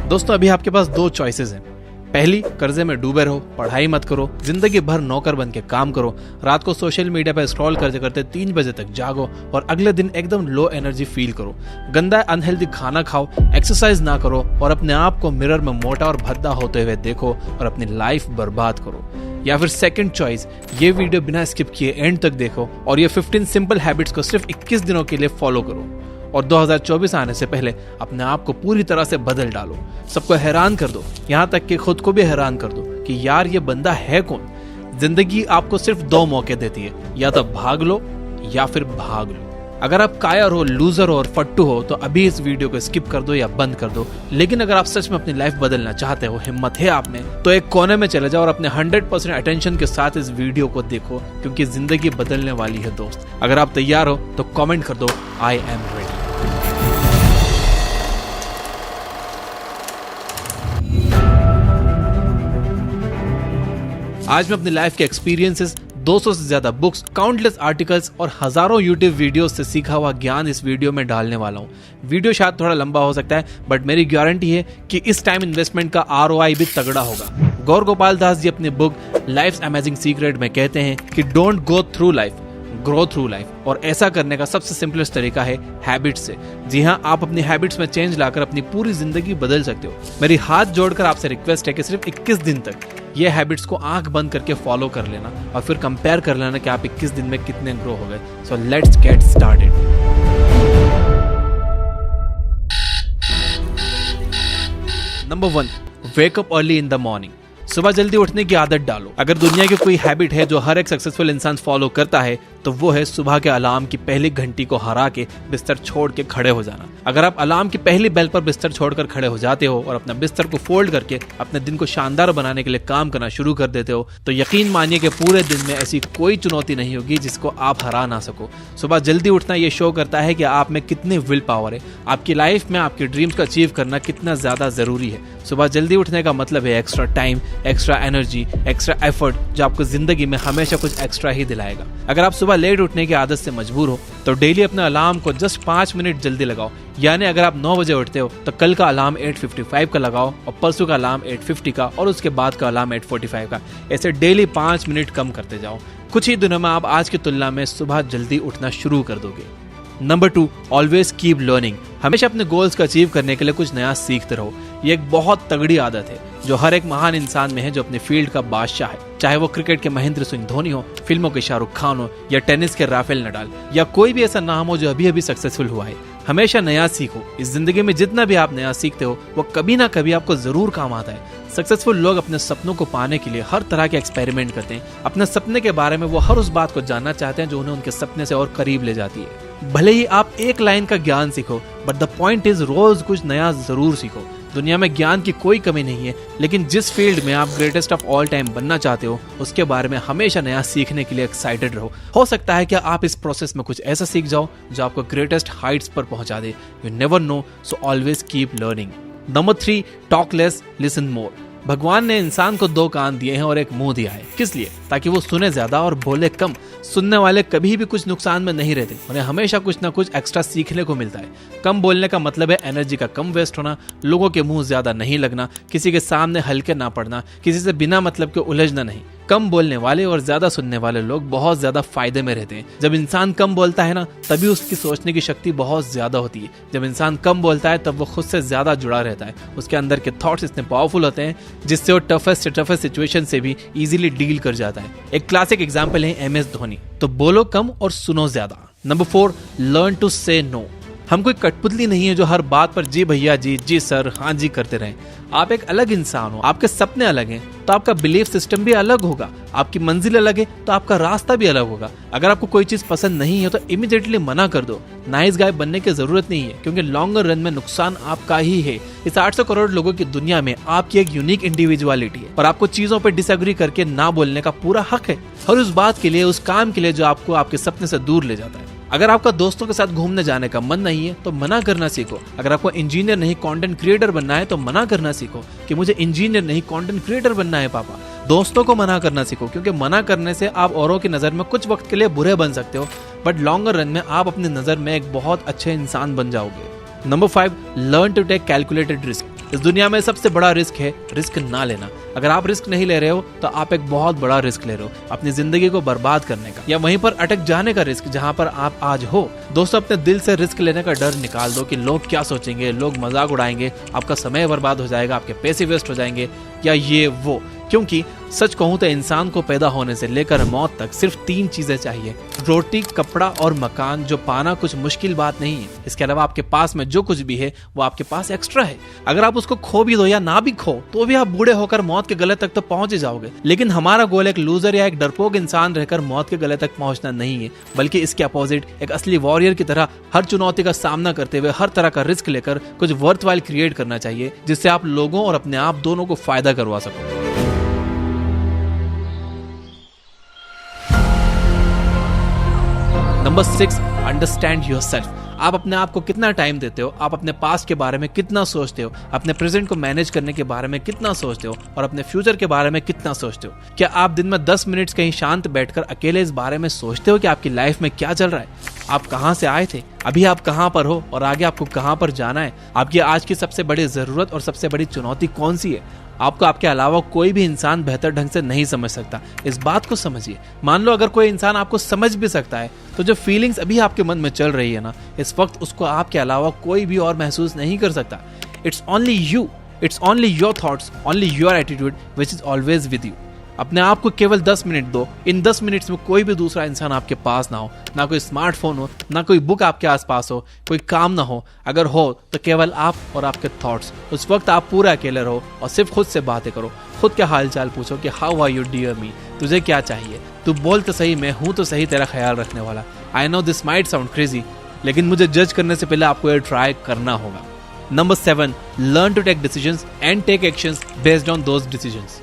दोस्तों अभी आपके पास दो चॉइसेस हैं। पहली, कर्जे में डूबे रहो, पढ़ाई मत करो, जिंदगी भर नौकर बन के काम करो, रात को सोशल मीडिया पर स्क्रॉल करते करते 3 बजे तक जागो और अगले दिन एकदम लो एनर्जी फील करो, गंदा अनहेल्दी खाना खाओ, एक्सरसाइज ना करो और अपने आप को मिरर में मोटा और भद्दा होते हुए देखो और अपनी लाइफ बर्बाद करो। या फिर सेकंड चॉइस, ये वीडियो बिना स्किप किए एंड तक देखो और ये 15 सिंपल हैबिट्स को सिर्फ 21 दिनों के लिए फॉलो करो और 2024 आने से पहले अपने आप को पूरी तरह से बदल डालो। सबको हैरान कर दो, यहाँ तक कि खुद को भी हैरान कर दो कि यार ये बंदा है कौन। जिंदगी आपको सिर्फ 2 मौके देती है, या तो भाग लो या फिर भाग लो। अगर आप कायर हो, लूजर हो और फट्टू हो तो अभी इस वीडियो को स्किप कर दो या बंद कर दो। लेकिन अगर आप सच में अपनी लाइफ बदलना चाहते हो, हिम्मत है आप में, तो एक कोने में चले जाओ और अपने 100% अटेंशन के साथ इस वीडियो को देखो, क्योंकि जिंदगी बदलने वाली है दोस्त। अगर आप तैयार हो तो कमेंट कर दो, आई एम रेडी। आज मैं अपनी लाइफ के एक्सपीरियंसेस, 200 से ज्यादा बुक्स, काउंटलेस आर्टिकल्स और हजारों यूट्यूब वीडियोस से सीखा हुआ ज्ञान इस वीडियो में डालने वाला हूँ। वीडियो शायद थोड़ा लंबा हो सकता है, बट मेरी गारंटी है कि इस टाइम इन्वेस्टमेंट का ROI भी तगड़ा होगा। गौर गोपाल दास जी अपनी बुक लाइफ्स अमेजिंग सीक्रेट में कहते हैं कि don't go through life, grow through life. और ऐसा करने का सबसे सिंपलेस्ट तरीका है हैबिट से। जी हाँ, आप अपनी हैबिट्स में चेंज लाकर अपनी पूरी जिंदगी बदल सकते हो। मेरी हाथ जोड़कर आपसे रिक्वेस्ट है कि सिर्फ 21 दिन तक ये हैबिट्स को आंख बंद करके फॉलो कर लेना और फिर कंपेयर कर लेना कि आप 21 दिन में कितने ग्रो हो गए। So let's get started. Number 1, wake up early in the morning. सुबह जल्दी उठने की आदत डालो। अगर दुनिया की कोई हैबिट है जो हर एक सक्सेसफुल इंसान फॉलो करता है तो वो है सुबह के अलार्म की पहली घंटी को हरा के बिस्तर छोड़ के खड़े हो जाना। अगर आप अलार्म की पहली बेल पर बिस्तर छोड़कर खड़े हो जाते हो और अपना बिस्तर को फोल्ड करके अपने दिन को शानदार बनाने के लिए काम करना शुरू कर देते हो तो यकीन मानिए कि पूरे दिन में ऐसी कोई चुनौती नहीं होगी जिसको आप हरा ना सको। सुबह जल्दी उठना ये शो करता है कि आप में कितनी विल पावर है, आपकी लाइफ में आपके ड्रीम्स को अचीव करना कितना ज्यादा जरूरी है। सुबह जल्दी उठने का मतलब है extra time, extra energy, extra effort, जो आपको जिंदगी में हमेशा कुछ एक्स्ट्रा ही दिलाएगा। अगर आप सुबह लेट उठने की आदत से मजबूर हो तो डेली अपने अलार्म को जस्ट 5 मिनट जल्दी लगाओ। यानी अगर आप 9 बजे उठते हो तो कल का अलार्म 8:55 का लगाओ और परसों का अलार्म 8:50 का और उसके बाद का अलार्म 8:45 का। ऐसे डेली 5 मिनट कम करते जाओ। कुछ ही दिनों में आप आज की तुलना में सुबह जल्दी उठना शुरू कर दोगे। Number 2, always keep learning. हमेशा अपने गोल्स को अचीव करने के लिए कुछ नया सीखते रहो। ये एक बहुत तगड़ी आदत है जो हर एक महान इंसान में है जो अपने फील्ड का बादशाह है। चाहे वो क्रिकेट के महेंद्र सिंह धोनी हो, फिल्मों के शाहरुख खान हो या टेनिस के राफेल नडाल या कोई भी ऐसा नाम हो जो अभी अभी सक्सेसफुल हुआ है। हमेशा नया सीखो। इस जिंदगी में जितना भी आप नया सीखते हो वो कभी ना कभी आपको जरूर काम आता है। सक्सेसफुल लोग अपने सपनों को पाने के लिए हर तरह के एक्सपेरिमेंट करते हैं। अपने सपने के बारे में वो हर उस बात को जानना चाहते हैं जो उन्हें उनके सपने से और करीब ले जाती है। भले ही आप एक लाइन का ज्ञान सीखो, but the point is rose कुछ नया जरूर सीखो। दुनिया में ज्ञान की कोई कमी नहीं है, लेकिन जिस फील्ड में आप ग्रेटेस्ट ऑफ ऑल टाइम बनना चाहते हो उसके बारे में हमेशा नया सीखने के लिए एक्साइटेड रहो। हो सकता है कि आप इस प्रोसेस में कुछ ऐसा सीख जाओ जो आपको ग्रेटेस्ट हाइट्स पर पहुंचा दे। You never know, so always keep learning. Number 3, talk less, listen more. भगवान ने इंसान को 2 कान दिए हैं और एक मुंह दिया है। किस लिए? ताकि वो सुने ज्यादा और बोले कम। सुनने वाले कभी भी कुछ नुकसान में नहीं रहते, उन्हें हमेशा कुछ ना कुछ एक्स्ट्रा सीखने को मिलता है। कम बोलने का मतलब है एनर्जी का कम वेस्ट होना, लोगों के मुंह ज्यादा नहीं लगना, किसी के सामने हल्के ना पड़ना, किसी से बिना मतलब के उलझना नहीं। कम बोलने वाले और ज्यादा सुनने वाले लोग बहुत ज्यादा फायदे में रहते हैं। जब इंसान कम बोलता है ना, तभी उसकी सोचने की शक्ति बहुत ज्यादा होती है। जब इंसान कम बोलता है तब वो खुद से ज्यादा जुड़ा रहता है। उसके अंदर के थॉट्स इतने पावरफुल होते हैं जिससे वो टफेस्ट सिचुएशन से भी इजीली डील कर जाता है। एक क्लासिक एग्जांपल है MS धोनी। तो बोलो कम और सुनो ज्यादा। नंबर 4, लर्न टू से नो। हम कोई कठपुतली नहीं है जो हर बात पर जी भैया जी, जी सर, हाँ जी करते रहें। आप एक अलग इंसान हो, आपके सपने अलग हैं तो आपका बिलीफ सिस्टम भी अलग होगा। आपकी मंजिल अलग है तो आपका रास्ता भी अलग होगा। अगर आपको कोई चीज पसंद नहीं है तो इमीडिएटली मना कर दो। नाइस गाय बनने की जरूरत नहीं है, क्योंकि लॉन्गर रन में नुकसान आपका ही है। इस 800 करोड़ लोगों की दुनिया में आपकी एक यूनिक इंडिविजुअलिटी है और आपको चीजों पर डिसएग्री करके ना बोलने का पूरा हक है, हर उस बात के लिए, उस काम के लिए जो आपको आपके सपने से दूर ले जाता है। अगर आपका दोस्तों के साथ घूमने जाने का मन नहीं है तो मना करना सीखो। अगर आपको इंजीनियर नहीं कंटेंट क्रिएटर बनना है तो मना करना सीखो कि मुझे इंजीनियर नहीं कंटेंट क्रिएटर बनना है पापा। दोस्तों को मना करना सीखो, क्योंकि मना करने से आप औरों की नजर में कुछ वक्त के लिए बुरे बन सकते हो, बट लॉन्गर रन में आप अपनी नजर में एक बहुत अच्छे इंसान बन जाओगे। Number 5, learn to take calculated risk. इस दुनिया में सबसे बड़ा रिस्क है रिस्क ना लेना। अगर आप रिस्क नहीं ले रहे हो तो आप एक बहुत बड़ा रिस्क ले रहे हो, अपनी जिंदगी को बर्बाद करने का या वहीं पर अटक जाने का रिस्क जहां पर आप आज हो। दोस्तों, अपने दिल से रिस्क लेने का डर निकाल दो कि लोग क्या सोचेंगे, लोग मजाक उड़ाएंगे, आपका समय बर्बाद हो जाएगा, आपके पैसे वेस्ट हो जाएंगे या ये वो। क्योंकि सच कहूं तो इंसान को पैदा होने से लेकर मौत तक सिर्फ 3 चीजें चाहिए, रोटी, कपड़ा और मकान, जो पाना कुछ मुश्किल बात नहीं है। इसके अलावा आपके पास में जो कुछ भी है वो आपके पास एक्स्ट्रा है। अगर आप उसको खो भी दो या ना भी खो तो भी आप बूढ़े होकर मौत के गले तक तो पहुंच ही जाओगे। लेकिन हमारा गोल एक लूजर या एक डरपोक इंसान रहकर मौत के गले तक पहुंचना नहीं है, बल्कि इसके अपोजिट एक असली वॉरियर की तरह हर चुनौती का सामना करते हुए हर तरह का रिस्क लेकर कुछ वर्थवाइल क्रिएट करना चाहिए, जिससे आप लोगों और अपने आप दोनों को फायदा करवा सको। Number 6, understand yourself. आप अपने आप को कितना टाइम देते हो, आप अपने पास्ट के बारे में कितना सोचते हो, अपने प्रेजेंट को मैनेज करने के बारे में कितना सोचते हो और अपने फ्यूचर के बारे में कितना सोचते हो। क्या आप दिन में 10 मिनट कहीं शांत बैठकर अकेले इस बारे में सोचते हो कि आपकी लाइफ में क्या चल रहा है, आप कहां से आए थे, अभी आप कहां पर हो और आगे आपको कहां पर जाना है, आपकी आज की सबसे बड़ी जरूरत और सबसे बड़ी चुनौती कौन सी है। आपको आपके अलावा कोई भी इंसान बेहतर ढंग से नहीं समझ सकता, इस बात को समझिए। मान लो अगर कोई इंसान आपको समझ भी सकता है तो जो फीलिंग्स अभी आपके मन में चल रही है ना, इस वक्त उसको आपके अलावा कोई भी और महसूस नहीं कर सकता। It's only you, it's only your thoughts, only your attitude which is always with you. अपने आप को केवल 10 मिनट दो। इन 10 मिनट्स में कोई भी दूसरा इंसान आपके पास ना हो, ना कोई स्मार्टफोन हो, ना कोई बुक आपके आसपास हो, कोई काम ना हो। अगर हो तो केवल आप और आपके थॉट्स। उस वक्त आप पूरा अकेले रहो और सिर्फ खुद से बातें करो। खुद के हाल चाल पूछो कि हाउ आर यू डियर मी, तुझे क्या चाहिए, तू बोल तो सही, मैं हूं तो सही तेरा ख्याल रखने वाला। I know this might sound crazy, लेकिन मुझे जज करने से पहले आपको ये ट्राई करना होगा। Number 7, learn to take decisions and take actions based on those decisions.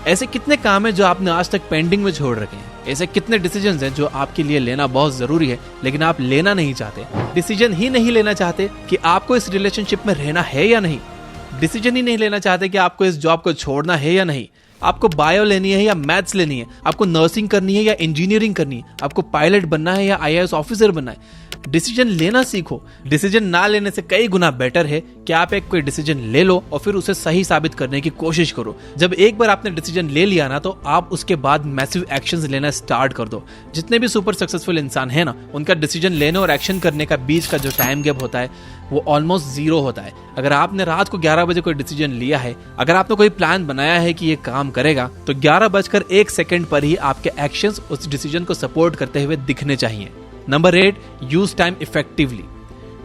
ऐसे कितने काम हैं जो आपने आज तक पेंडिंग में छोड़ रखे हैं? ऐसे कितने डिसीजंस हैं जो आपके लिए लेना बहुत जरूरी है लेकिन आप लेना नहीं चाहते? डिसीजन ही नहीं लेना चाहते कि आपको इस रिलेशनशिप में रहना है या नहीं। डिसीजन ही नहीं लेना चाहते कि आपको इस जॉब को छोड़ना है या नहीं। आपको बायो लेनी है या मैथ्स लेनी है, आपको नर्सिंग करनी है या इंजीनियरिंग करनी है, आपको पायलट बनना है या IAS ऑफिसर बनना है। डिसीजन लेना सीखो। डिसीजन ना लेने से कई गुना बेटर है कि आप एक कोई डिसीजन ले लो और फिर उसे सही साबित करने की कोशिश करो। जब एक बार आपने डिसीजन ले लिया ना, तो आप उसके बाद मैसिव एक्शंस लेना स्टार्ट कर दो। जितने भी सुपर सक्सेसफुल इंसान है ना, उनका डिसीजन लेने और एक्शन करने का बीच का जो टाइम गैप होता है वो ऑलमोस्ट 0 होता है। अगर आपने रात को 11 बजे कोई डिसीजन लिया है, अगर आपने कोई प्लान बनाया है कि ये काम करेगा, तो 11:01 पर ही आपके एक्शंस उस डिसीजन को सपोर्ट करते हुए दिखने चाहिए। Number 8, use time effectively.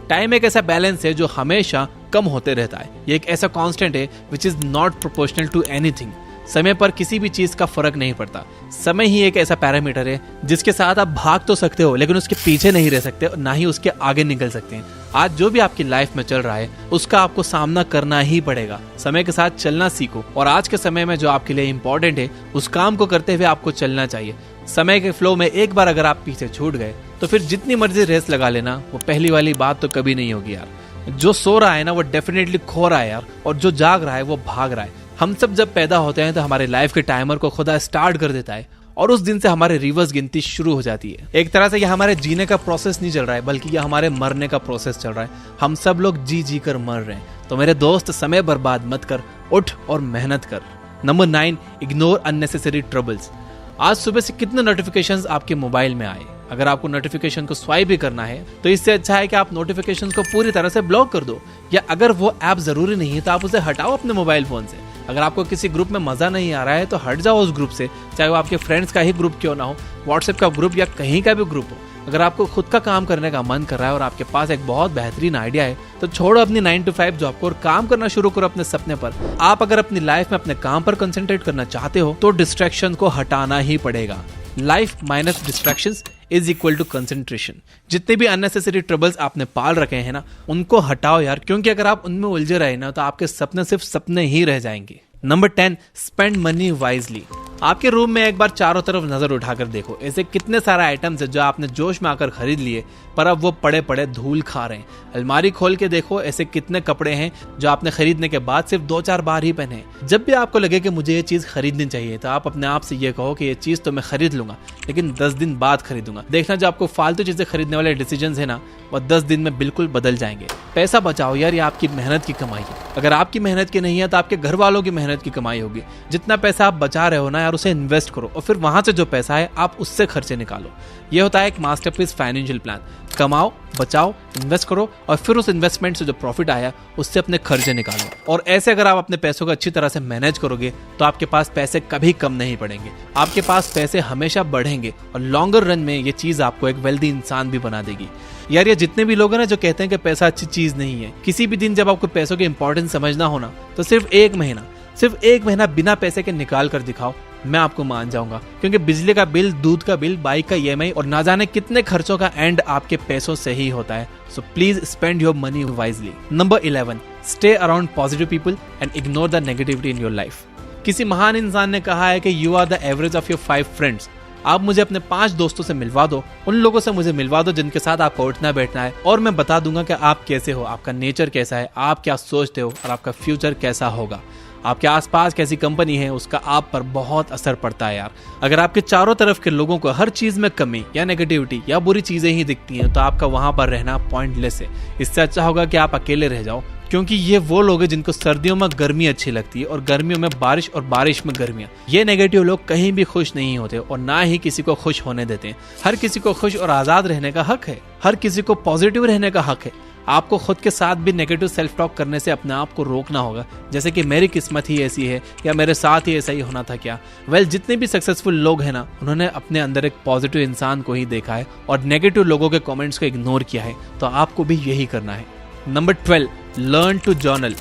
Time एक ऐसा बैलेंस है जो हमेशा कम होते रहता है। ये एक ऐसा कांस्टेंट है which is not proportional to anything. समय पर किसी भी चीज का फर्क नहीं पड़ता। समय ही एक ऐसा पैरामीटर है जिसके साथ आप भाग तो सकते हो लेकिन उसके पीछे नहीं रह सकते और ना ही उसके आगे निकल सकते हैं। आज जो भी आपकी लाइफ में चल रहा है उसका आपको सामना करना ही पड़ेगा। समय के साथ चलना सीखो और आज के समय में जो आपके लिए इंपॉर्टेंट है उस काम को करते हुए आपको चलना चाहिए। समय के फ्लो में एक बार अगर आप पीछे छूट गए तो फिर जितनी मर्जी रेस लगा लेना, वो पहली वाली बात तो कभी नहीं होगी यार। जो सो रहा है ना वो डेफिनेटली खो रहा है यार, और जो जाग रहा है वो भाग रहा है। हम सब जब पैदा होते हैं तो हमारे लाइफ के टाइमर को खुदा स्टार्ट कर देता है और उस दिन से हमारे रिवर्स गिनती शुरू हो जाती है। एक तरह से यह हमारे जीने का प्रोसेस नहीं चल रहा है, बल्कि यह हमारे मरने का प्रोसेस चल रहा है। हम सब लोग जी जी कर मर रहे हैं। तो मेरे दोस्त, समय बर्बाद मत कर, उठ और मेहनत कर। Number 9, ignore unnecessary troubles. आज सुबह से कितने नोटिफिकेशंस आपके मोबाइल में आए? अगर आपको नोटिफिकेशन को स्वाइप भी करना है तो इससे अच्छा है कि आप नोटिफिकेशन को पूरी तरह से ब्लॉक कर दो, या अगर वो ऐप जरूरी नहीं है तो आप उसे हटाओ अपने मोबाइल फोन से। अगर आपको किसी ग्रुप में मजा नहीं आ रहा है तो हट जाओ उस ग्रुप से, चाहे वो आपके फ्रेंड्स का ही ग्रुप क्यों ना हो, व्हाट्सएप का ग्रुप या कहीं का भी ग्रुप हो। अगर आपको खुद का काम करने का मन कर रहा है और आपके पास एक बहुत बेहतरीन आइडिया है तो छोड़ो अपनी 9 to 5 जॉब को और काम करना शुरू करो अपने सपने पर। आप अगर अपनी लाइफ में अपने काम पर कंसंट्रेट करना चाहते हो तो डिस्ट्रैक्शन को हटाना ही पड़ेगा। Life minus distractions is equal to concentration. जितने भी अननेसेसरी ट्रबल्स आपने पाल रखे हैं ना, उनको हटाओ यार, क्योंकि अगर आप उनमें उलझे रहे ना तो आपके सपने सिर्फ सपने ही रह जाएंगे। Number 10, spend money wisely. आपके रूम में एक बार चारों तरफ नजर उठाकर देखो, ऐसे कितने सारे आइटम्स है जो आपने जोश में आकर खरीद लिए पर अब वो पड़े पड़े धूल खा रहे हैं। अलमारी खोल के देखो, ऐसे कितने कपड़े हैं जो आपने खरीदने के बाद सिर्फ 2-4 बार ही पहने। जब भी आपको लगे कि मुझे ये चीज खरीदनी चाहिए तो आप अपने आप से ये कहो कि ये चीज तो मैं खरीद लूंगा, लेकिन 10 दिन बाद खरीदूंगा। देखना जो आपको फालतू चीजें खरीदने वाले डिसीजन है ना, वो 10 दिन में बिल्कुल बदल जाएंगे। पैसा बचाओ यार, ये आपकी मेहनत की कमाई है। अगर आपकी मेहनत की नहीं है तो आपके घर वालों की मेहनत की कमाई होगी। जितना पैसा आप बचा रहे हो ना यार, उसे इन्वेस्ट करो और फिर वहां से जो पैसा है आप उससे खर्चे निकालो। ये होता है एक मास्टरपीस फाइनेंशियल प्लान। कमाओ, बचाओ, इन्वेस्ट करो और फिर उस इन्वेस्टमेंट से जो प्रॉफिट आया उससे अपने खर्चे निकालो। और ऐसे अगर आप अपने पैसों को अच्छी तरह से मैनेज करोगे तो आपके पास पैसे कभी कम नहीं पड़ेंगे, आपके पास पैसे हमेशा बढ़ेंगे और लॉन्गर रन में ये चीज आपको एक वेल्दी इंसान भी बना देगी। यार ये जितने भी लोग हैं ना जो कहते हैं कि पैसा अच्छी चीज नहीं है, किसी भी दिन जब आपको पैसों की इंपॉर्टेंस समझना हो ना तो सिर्फ एक महीना बिना पैसे के निकाल कर दिखाओ, मैं आपको मान जाऊंगा। क्योंकि बिजली का बिल, दूध का बिल, बाइक का EMI और ना जाने कितने खर्चों का एंड आपके पैसों से ही होता है। So please spend your money wisely. Number 11, stay around positive people and ignore the negativity in your life. किसी महान इंसान ने कहा है कि you are the average of your 5 friends. आप मुझे अपने 5 दोस्तों से मिलवा दो, उन लोगों से मुझे मिलवा दो जिनके साथ आपको उठना बैठना है, और मैं बता दूंगा कि आप कैसे हो, आपका नेचर कैसा है, आप क्या सोचते हो और आपका फ्यूचर कैसा होगा। आपके आसपास कैसी कंपनी है उसका आप पर बहुत असर पड़ता है यार। अगर आपके चारों तरफ के लोगों को हर चीज में कमी या नेगेटिविटी या बुरी चीजें ही दिखती हैं तो आपका वहां पर रहना पॉइंटलेस है। इससे अच्छा होगा कि आप अकेले रह जाओ, क्योंकि ये वो लोग हैं जिनको सर्दियों में गर्मी अच्छी लगती है और गर्मियों में बारिश और बारिश में गर्मियां। ये नेगेटिव लोग कहीं भी खुश नहीं होते और ना ही किसी को खुश होने देते हैं। हर किसी को खुश और आजाद रहने का हक है, हर किसी को पॉजिटिव रहने का हक है। आपको खुद के साथ भी नेगेटिव सेल्फ टॉक करने से अपने आप को रोकना होगा, जैसे कि मेरी किस्मत ही ऐसी है या मेरे साथ ही ऐसा ही होना था क्या। जितने भी सक्सेसफुल लोग हैं ना, उन्होंने अपने अंदर एक पॉजिटिव इंसान को ही देखा है और नेगेटिव लोगों के कमेंट्स को इग्नोर किया है। तो आपको भी यही करना है। Number 12, learn to journal.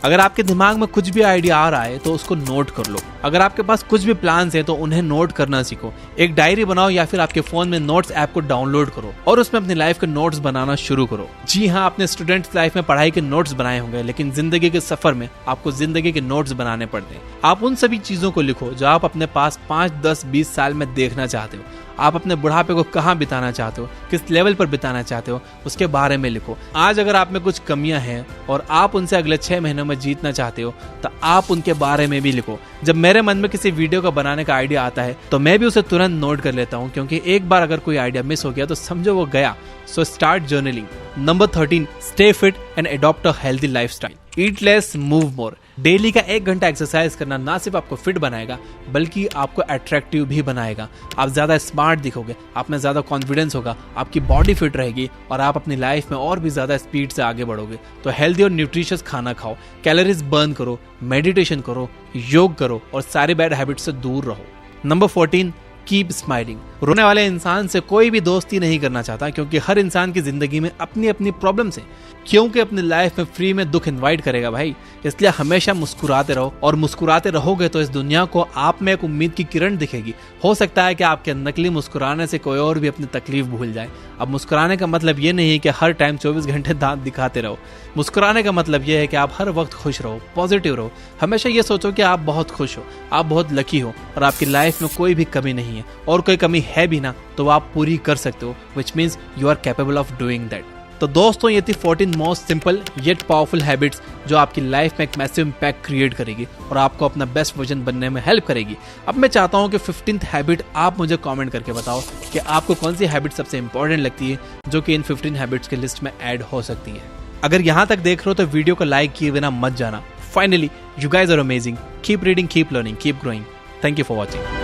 अगर आपके दिमाग में कुछ भी आइडिया आ रहा है तो उसको नोट कर लो। अगर आपके पास कुछ भी प्लान्स हैं तो उन्हें नोट करना सीखो। एक डायरी बनाओ या फिर आपके फोन में नोट्स ऐप को डाउनलोड करो और उसमें अपनी लाइफ के नोट्स बनाना शुरू करो। जी हाँ, आपने स्टूडेंट्स लाइफ में पढ़ाई के नोट्स बनाए होंगे, लेकिन जिंदगी के सफर में आपको जिंदगी के नोट्स बनाने पड़ते हैं। आप उन सभी चीजों को लिखो जो आप अपने पास 5, 10, 20 साल में देखना चाहते हो। आप अपने बुढ़ापे को कहाँ बिताना चाहते हो, किस लेवल पर बिताना चाहते हो, उसके बारे में लिखो। आज अगर आप में कुछ कमियां हैं और आप उनसे अगले 6 महीनों में जीतना चाहते हो तो आप उनके बारे में भी लिखो। जब मेरे मन में किसी वीडियो का बनाने का आइडिया आता है तो मैं भी उसे तुरंत नोट कर लेता हूँ, क्योंकि एक बार अगर कोई आइडिया मिस हो गया तो समझो वो गया। So start journaling. Number 13, stay fit and adopt a healthy lifestyle. Eat less, move more. Daily का 1 घंटा एक्सरसाइज करना ना सिर्फ आपको फिट बनाएगा बल्कि आपको अट्रैक्टिव भी बनाएगा। आप ज्यादा स्मार्ट दिखोगे, आप में ज्यादा कॉन्फिडेंस होगा, आपकी बॉडी फिट रहेगी और आप अपनी लाइफ में और भी ज्यादा स्पीड से आगे बढ़ोगे। तो हेल्दी और न्यूट्रिशियस खाना खाओ, कैलोरीज बर्न करो, मेडिटेशन करो, योग करो और सारी बैड हैबिट से दूर रहो। Number 14, keep smiling. रोने वाले इंसान से कोई भी दोस्ती नहीं करना चाहता, क्योंकि हर इंसान की जिंदगी में अपनी अपनी प्रॉब्लम्स हैं। क्योंकि अपनी लाइफ में फ्री में दुख इनवाइट करेगा भाई। इसलिए हमेशा मुस्कुराते रहो, और मुस्कुराते रहोगे तो इस दुनिया को आप में एक उम्मीद की किरण दिखेगी। हो सकता है कि आपके नकली मुस्कुराने से कोई और भी अपनी तकलीफ भूल जाए। अब मुस्कुराने का मतलब ये नहीं है कि हर टाइम 24 घंटे दांत दिखाते रहो। मुस्कुराने का मतलब ये है कि आप हर वक्त खुश रहो, पॉजिटिव रहो। हमेशा ये सोचो कि आप बहुत खुश हो, आप बहुत लकी हो और आपकी लाइफ में कोई भी कमी नहीं है, और कोई कमी है भी ना तो आप पूरी कर सकते हो, which means you are capable of doing that. तो दोस्तों, ये थी 14 most simple yet powerful habits जो आपकी लाइफ में एक मैसिव इंपैक्ट क्रिएट करेगी और आपको अपना बेस्ट वर्जन बनने में हेल्प करेगी। अब मैं चाहता हूं कि 15th हैबिट आप मुझे कमेंट करके बताओ कि आपको कौन सी हैबिट सबसे इंपॉर्टेंट लगती है जो कि इन 15 हैबिट्स के लिस्ट में ऐड हो सकती है। अगर यहां तक देख रहे हो तो वीडियो को लाइक किए बिना मत जाना। Finally, you guys are amazing. Keep reading, keep learning, keep growing. Thank you for watching.